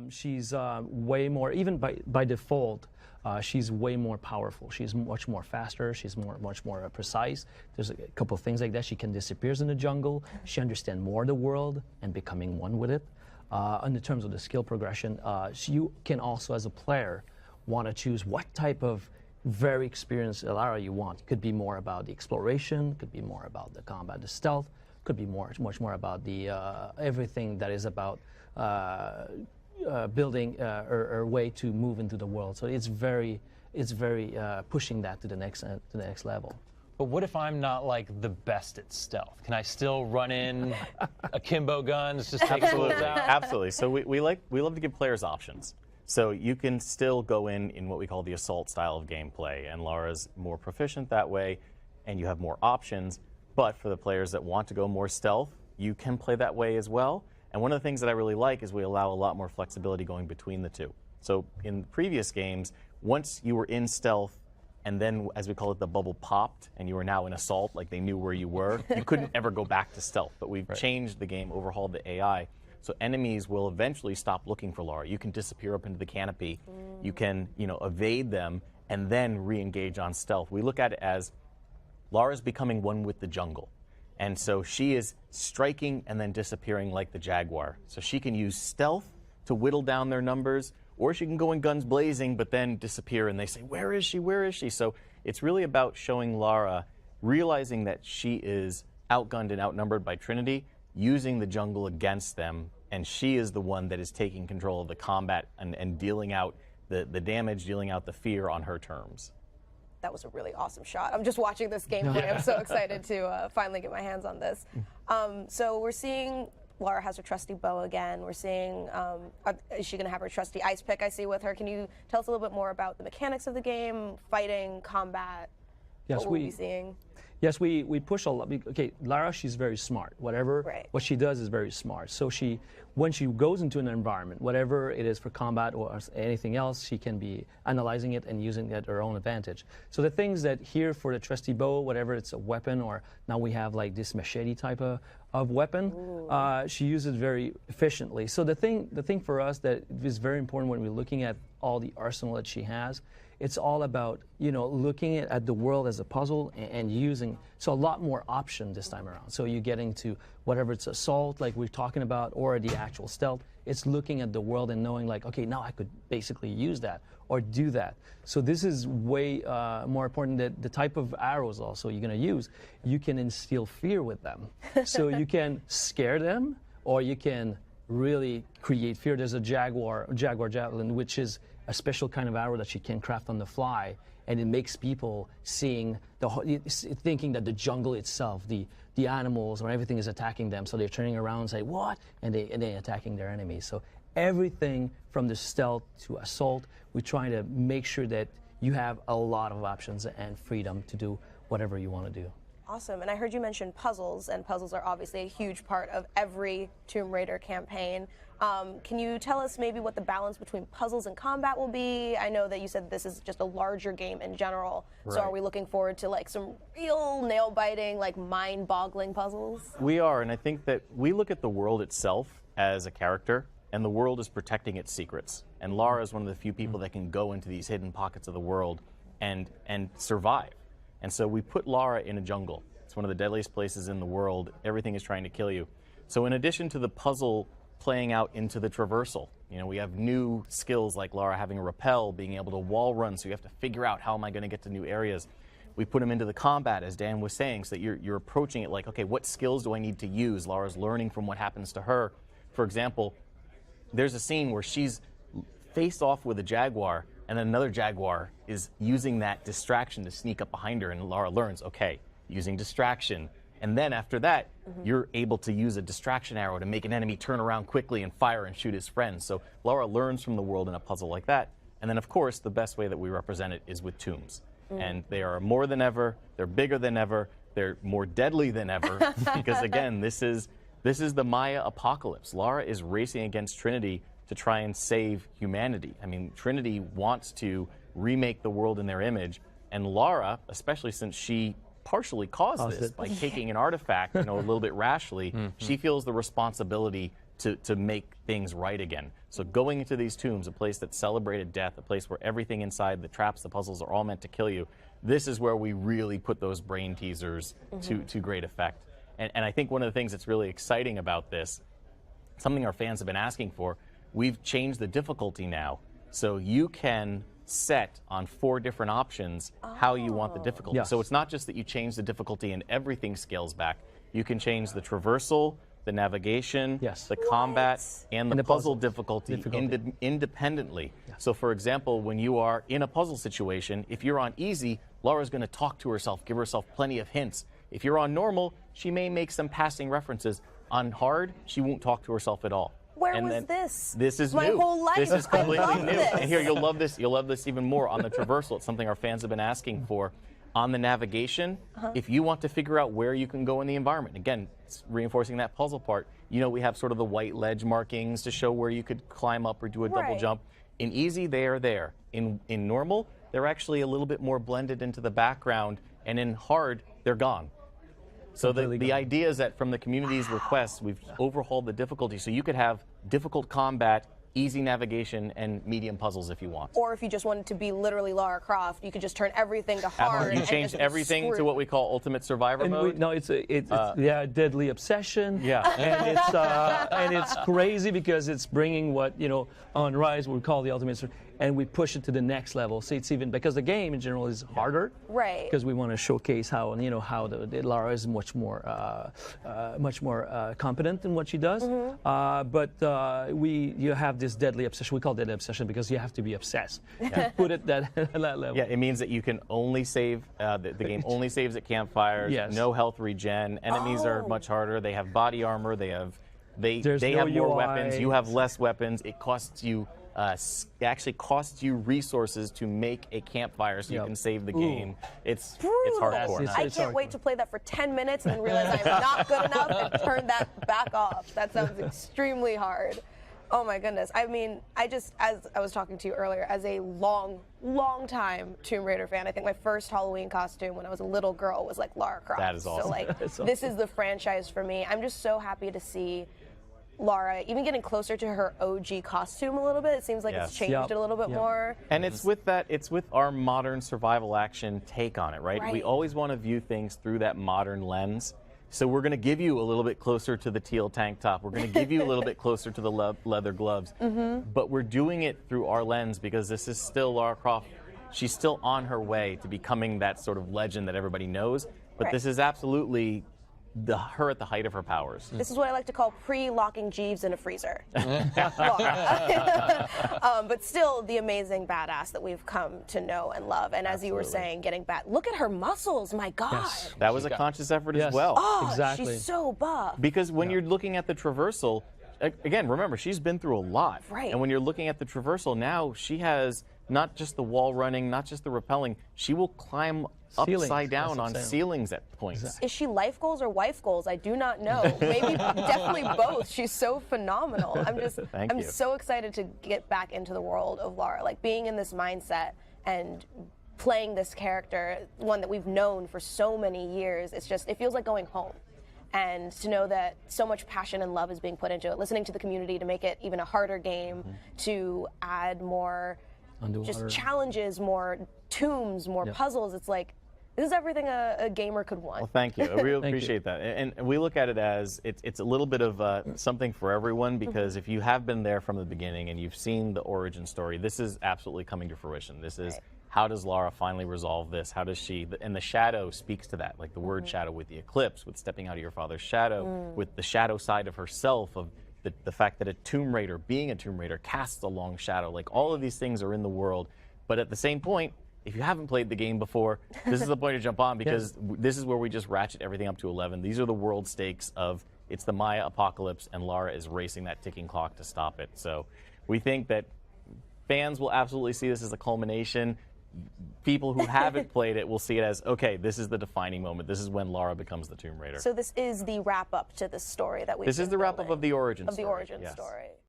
She's way more, even by default, she's way more powerful. She's much more faster. She's much more precise. There's a couple of things like that. She can disappear in the jungle. She understands more the world and becoming one with it. And in terms of the skill progression, you can also, as a player, want to choose what type of very experienced Lara you want. It could be more about the exploration. Could be more about the combat, the stealth. Could be much more about the everything that is about building or way to move into the world. So it's very pushing that to the next level. But what if I'm not like the best at stealth? Can I still run in akimbo guns, just take fools out? Absolutely. So we love to give players options. So you can still go in what we call the assault style of gameplay, and Lara's more proficient that way, and you have more options. But for the players that want to go more stealth, you can play that way as well. And one of the things that I really like is we allow a lot more flexibility going between the two. So in previous games, once you were in stealth, and then, as we call it, the bubble popped, and you were now in assault, like they knew where you were, you couldn't ever go back to stealth. But we've changed the game, overhauled the AI, so enemies will eventually stop looking for Lara. You can disappear up into the canopy, you can, evade them, and then re-engage on stealth. We look at it as Lara's becoming one with the jungle. And so she is striking and then disappearing like the jaguar. So she can use stealth to whittle down their numbers, or she can go in guns blazing but then disappear and they say, where is she, where is she? So it's really about showing Lara, realizing that she is outgunned and outnumbered by Trinity, using the jungle against them, and she is the one that is taking control of the combat and dealing out the damage, dealing out the fear on her terms. That was a really awesome shot. I'm just watching this gameplay. I'm so excited to finally get my hands on this. So we're seeing Lara has her trusty bow again. We're seeing, is she going to have her trusty ice pick I see with her? Can you tell us a little bit more about the mechanics of the game, fighting, combat? Yes, what we'll be seeing? Yes, we push a lot. Okay, Lara, she's very smart. What she does is very smart. So when she goes into an environment, whatever it is for combat or anything else, she can be analyzing it and using it at her own advantage. So the things that here for the trusty bow, whatever it's a weapon, or now we have like this machete type of weapon, she uses very efficiently. So the thing for us that is very important when we're looking at all the arsenal that she has, it's all about, looking at the world as a puzzle and using, so a lot more option this time around. So you're getting to whatever it's assault, like we're talking about, or the actual stealth. It's looking at the world and knowing like, okay, now I could basically use that or do that. So this is way more important that the type of arrows also you're going to use, you can instill fear with them. So you can scare them or you can really create fear. There's a Jaguar Javelin, which is a special kind of arrow that she can craft on the fly, and it makes people thinking that the jungle itself, the animals or everything is attacking them, so they're turning around and say, what? And they're attacking their enemies. So everything from the stealth to assault, we're trying to make sure that you have a lot of options and freedom to do whatever you want to do. Awesome. And I heard you mention puzzles, and puzzles are obviously a huge part of every Tomb Raider campaign. Can you tell us maybe what the balance between puzzles and combat will be? I know that you said this is just a larger game in general, so are we looking forward to like some real nail-biting, like mind-boggling puzzles? We are, and I think that we look at the world itself as a character, and the world is protecting its secrets. And Lara is one of the few people that can go into these hidden pockets of the world and survive. And so we put Lara in a jungle. It's one of the deadliest places in the world. Everything is trying to kill you. So in addition to the puzzle playing out into the traversal, we have new skills like Lara having a rappel, being able to wall run, so you have to figure out how am I going to get to new areas. We put them into the combat, as Dan was saying, so that you're approaching it like, okay, what skills do I need to use? Lara's learning from what happens to her. For example, there's a scene where she's faced off with a jaguar, and then another jaguar is using that distraction to sneak up behind her, and Lara learns, okay, using distraction. And then after that, you're able to use a distraction arrow to make an enemy turn around quickly and fire and shoot his friends. So Lara learns from the world in a puzzle like that. And then, of course, the best way that we represent it is with tombs. And they are more than ever, they're bigger than ever, they're more deadly than ever, because again, this is the Maya apocalypse. Lara is racing against Trinity to try and save humanity. I mean, Trinity wants to remake the world in their image, and Lara, especially since she partially caused this by taking an artifact, a little bit rashly, she feels the responsibility to make things right again. So going into these tombs, a place that celebrated death, a place where everything inside, the traps, the puzzles are all meant to kill you, this is where we really put those brain teasers to great effect. And I think one of the things that's really exciting about this, something our fans have been asking for, we've changed the difficulty now. So you can set on 4 different options how you want the difficulty. Yes. So it's not just that you change the difficulty and everything scales back. You can change the traversal, the navigation, the combat, and the puzzle difficulty independently. So for example, when you are in a puzzle situation, if you're on easy, Laura's going to talk to herself, give herself plenty of hints. If you're on normal, she may make some passing references. On hard, she won't talk to herself at all. Where was this? This is my new. whole life. This is completely new. This. And here, you'll love this. You'll love this even more on the traversal. It's something our fans have been asking for. On the navigation, if you want to figure out where you can go in the environment, again, it's reinforcing that puzzle part. You know, we have sort of the white ledge markings to show where you could climb up or do a double jump. In easy, they are there. In normal, they're actually a little bit more blended into the background, and in hard, they're gone. So the idea is that from the community's requests, we've overhauled the difficulty so you could have difficult combat, easy navigation, and medium puzzles if you want. Or if you just wanted to be literally Lara Croft, you could just turn everything to hard. You changed everything to what we call Ultimate Survivor mode. No, it's Deadly Obsession. Yeah, and it's crazy because it's bringing what on Rise we call the Ultimate Survivor, and we push it to the next level. So it's even because the game in general is harder. Right. Because we want to showcase how how the Lara is much more competent in what she does. But you have this deadly obsession. We call it deadly obsession because you have to be obsessed to put it that level. Yeah, it means that you can only save. The game only saves at campfires. Yes. No health regen. Enemies are much harder. They have body armor. They have no more UI. weapons. You have less weapons. It costs you. It actually costs you resources to make a campfire so you can save the game. It's hardcore. I can't wait to play that for 10 minutes and then realize I'm not good enough and turn that back off. That sounds extremely hard. Oh my goodness. I mean, as I was talking to you earlier, as a long time Tomb Raider fan, I think my first Halloween costume when I was a little girl was like Lara Croft. That is awesome. So this is the franchise for me. I'm just so happy to see Lara even getting closer to her OG costume a little bit. It seems like it's changed it a little bit more. And it's with our modern survival action take on it, right? We always want to view things through that modern lens. So we're going to give you a little bit closer to the teal tank top. We're going to give you a little bit closer to the leather gloves. But we're doing it through our lens because this is still Lara Croft. She's still on her way to becoming that sort of legend that everybody knows. But this is absolutely her at the height of her powers. This is what I like to call pre-locking Jeeves in a freezer. But still the amazing badass that we've come to know and love. And as you were saying, getting back, look at her muscles, my God. Yes. That was a conscious effort as well. Oh, exactly. She's so buff. Because when you're looking at the traversal, again, remember, she's been through a lot. Right. And when you're looking at the traversal now, she has not just the wall running, not just the rappelling, she will climb upside down on ceilings at points. Is she life goals or wife goals? I do not know. Maybe definitely both. She's so phenomenal. I'm so excited to get back into the world of Lara, like being in this mindset and playing this character, one that we've known for so many years. It feels like going home. And to know that so much passion and love is being put into it, listening to the community to make it even a harder game, to add more just challenges, more tombs, more puzzles. It's like, this is everything a gamer could want. Well, thank you. I really appreciate that. And we look at it as it's a little bit of something for everyone, because if you have been there from the beginning and you've seen the origin story, this is absolutely coming to fruition. This is how does Lara finally resolve this? How does she, and the shadow speaks to that, like the word shadow with the eclipse, with stepping out of your father's shadow, with the shadow side of herself, of the fact that a Tomb Raider, being a Tomb Raider, casts a long shadow. Like all of these things are in the world, but at the same point, if you haven't played the game before, this is the point to jump on, because this is where we just ratchet everything up to 11. These are the world stakes of it's the Maya apocalypse, and Lara is racing that ticking clock to stop it. So we think that fans will absolutely see this as a culmination. People who haven't played it will see it as, okay, this is the defining moment. This is when Lara becomes the Tomb Raider. So this is the wrap-up to the story that we've This is the wrap-up of the origin story. Of the origin story.